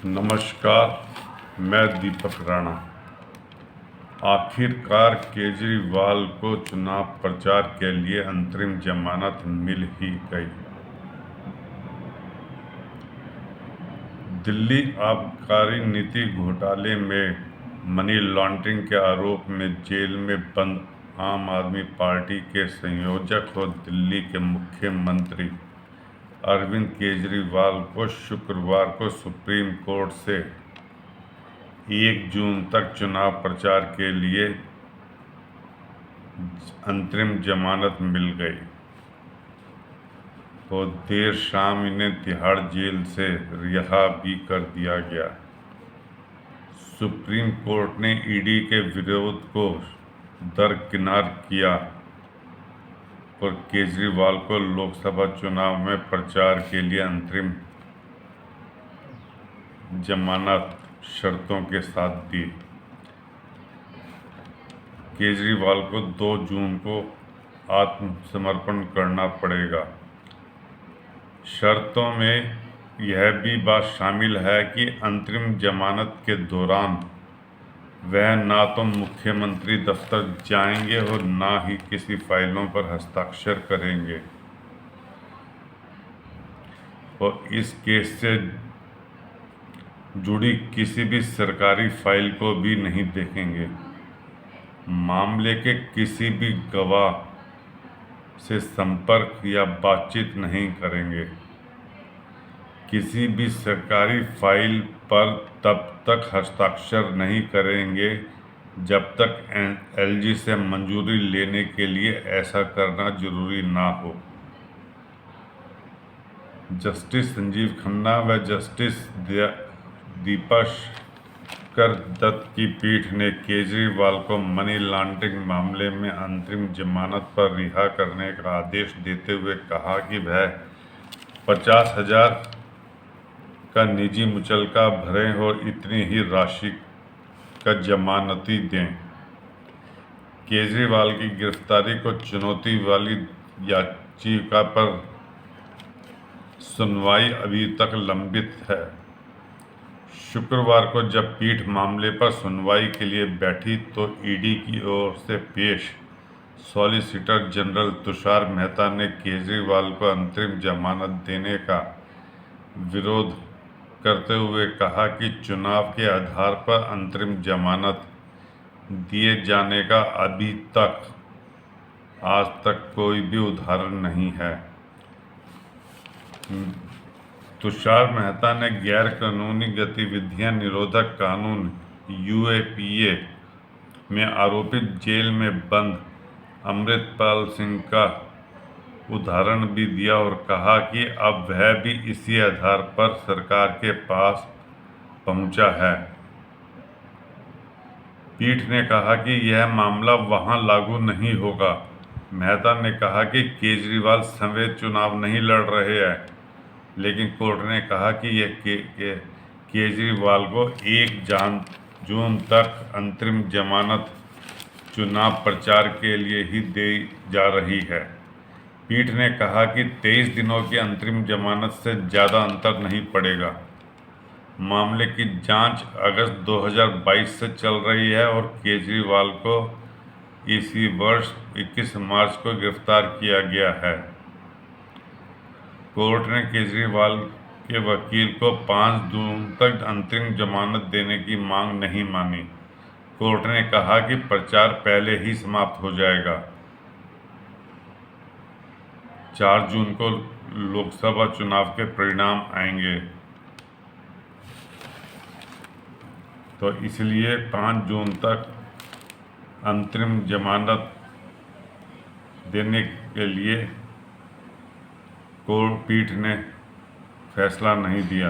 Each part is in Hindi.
नमस्कार, मैं दीपक राणा। आखिरकार केजरीवाल को चुनाव प्रचार के लिए अंतरिम जमानत मिल ही गई। दिल्ली आबकारी नीति घोटाले में मनी लॉन्ड्रिंग के आरोप में जेल में बंद आम आदमी पार्टी के संयोजक और दिल्ली के मुख्यमंत्री अरविंद केजरीवाल को शुक्रवार को सुप्रीम कोर्ट से 1 जून तक चुनाव प्रचार के लिए अंतरिम जमानत मिल गई, तो देर शाम इन्हें तिहाड़ जेल से रिहा भी कर दिया गया। सुप्रीम कोर्ट ने ईडी के विरोध को दरकिनार किया और केजरीवाल को लोकसभा चुनाव में प्रचार के लिए अंतरिम जमानत शर्तों के साथ दी। केजरीवाल को 2 जून को आत्मसमर्पण करना पड़ेगा। शर्तों में यह भी बात शामिल है कि अंतरिम जमानत के दौरान वह ना तो मुख्यमंत्री दफ्तर जाएंगे और ना ही किसी फाइलों पर हस्ताक्षर करेंगे और इस केस से जुड़ी किसी भी सरकारी फाइल को भी नहीं देखेंगे। मामले के किसी भी गवाह से संपर्क या बातचीत नहीं करेंगे। किसी भी सरकारी फाइल पर तब तक हस्ताक्षर नहीं करेंगे जब तक एलजी से मंजूरी लेने के लिए ऐसा करना जरूरी ना हो। जस्टिस संजीव खन्ना व जस्टिस दीपकर दत्त की पीठ ने केजरीवाल को मनी लॉन्ड्रिंग मामले में अंतरिम जमानत पर रिहा करने का आदेश देते हुए कहा कि वह 50,000 का निजी मुचलका भरें और इतनी ही राशि का जमानती दें। केजरीवाल की गिरफ्तारी को चुनौती वाली याचिका पर सुनवाई अभी तक लंबित है। शुक्रवार को जब पीठ मामले पर सुनवाई के लिए बैठी तो ईडी की ओर से पेश सॉलिसिटर जनरल तुषार मेहता ने केजरीवाल को अंतरिम जमानत देने का विरोध करते हुए कहा कि चुनाव के आधार पर अंतरिम जमानत दिए जाने का अभी तक आज तक कोई भी उदाहरण नहीं है। तुषार मेहता ने गैर कानूनी गतिविधियां निरोधक कानून यूएपीए में आरोपित जेल में बंद अमृतपाल सिंह का उदाहरण भी दिया और कहा कि अब वह भी इसी आधार पर सरकार के पास पहुंचा है। पीठ ने कहा कि यह मामला वहां लागू नहीं होगा। मेहता ने कहा कि केजरीवाल संवैध चुनाव नहीं लड़ रहे हैं, लेकिन कोर्ट ने कहा कि यह केजरीवाल को 1 जून तक अंतरिम जमानत चुनाव प्रचार के लिए ही दी जा रही है। पीठ ने कहा कि 23 दिनों की अंतरिम जमानत से ज़्यादा अंतर नहीं पड़ेगा। मामले की जांच अगस्त 2022 से चल रही है और केजरीवाल को इसी वर्ष 21 मार्च को गिरफ्तार किया गया है। कोर्ट ने केजरीवाल के वकील को 5 जून तक अंतरिम जमानत देने की मांग नहीं मानी। कोर्ट ने कहा कि प्रचार पहले ही समाप्त हो जाएगा। 4 जून को लोकसभा चुनाव के परिणाम आएंगे, तो इसलिए 5 जून तक अंतरिम जमानत देने के लिए कोर्ट पीठ ने फैसला नहीं दिया।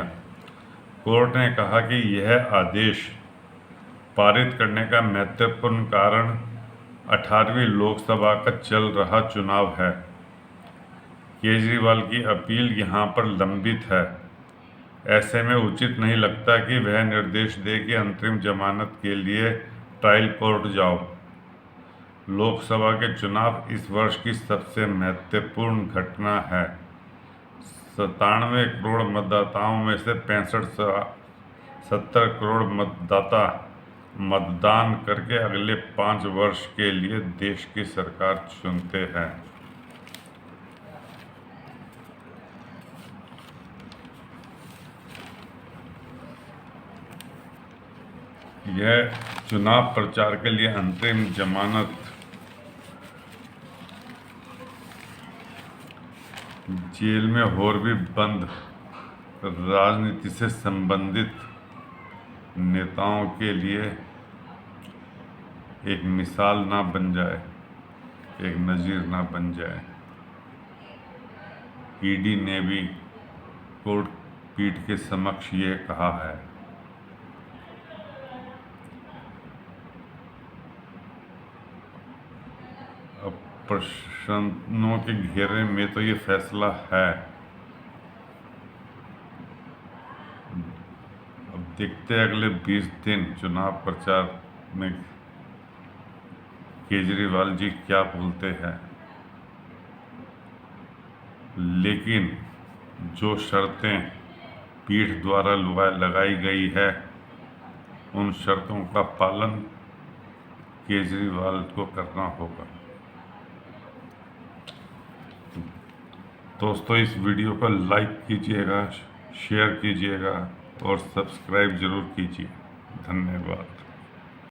कोर्ट ने कहा कि यह आदेश पारित करने का महत्वपूर्ण कारण 18वीं लोकसभा का चल रहा चुनाव है। केजरीवाल की अपील यहां पर लंबित है। ऐसे में उचित नहीं लगता कि वह निर्देश दे कि अंतरिम जमानत के लिए ट्रायल कोर्ट जाओ। लोकसभा के चुनाव इस वर्ष की सबसे महत्वपूर्ण घटना है। 97 करोड़ मतदाताओं में से 70 करोड़ मतदाता मतदान करके अगले 5 वर्ष के लिए देश की सरकार चुनते हैं। यह चुनाव प्रचार के लिए अंतरिम जमानत जेल में और भी बंद राजनीति से संबंधित नेताओं के लिए एक मिसाल ना बन जाए, एक नज़ीर ना बन जाए। ईडी ने भी कोर्ट पीठ के समक्ष ये कहा है। अब प्रश्नों के घेरे में तो ये फैसला है। अब देखते हैं अगले 20 दिन चुनाव प्रचार में केजरीवाल जी क्या बोलते हैं। लेकिन जो शर्तें पीठ द्वारा लगाई गई है उन शर्तों का पालन केजरीवाल को करना होगा। दोस्तों, इस वीडियो को लाइक कीजिएगा, शेयर कीजिएगा और सब्सक्राइब जरूर कीजिए। धन्यवाद।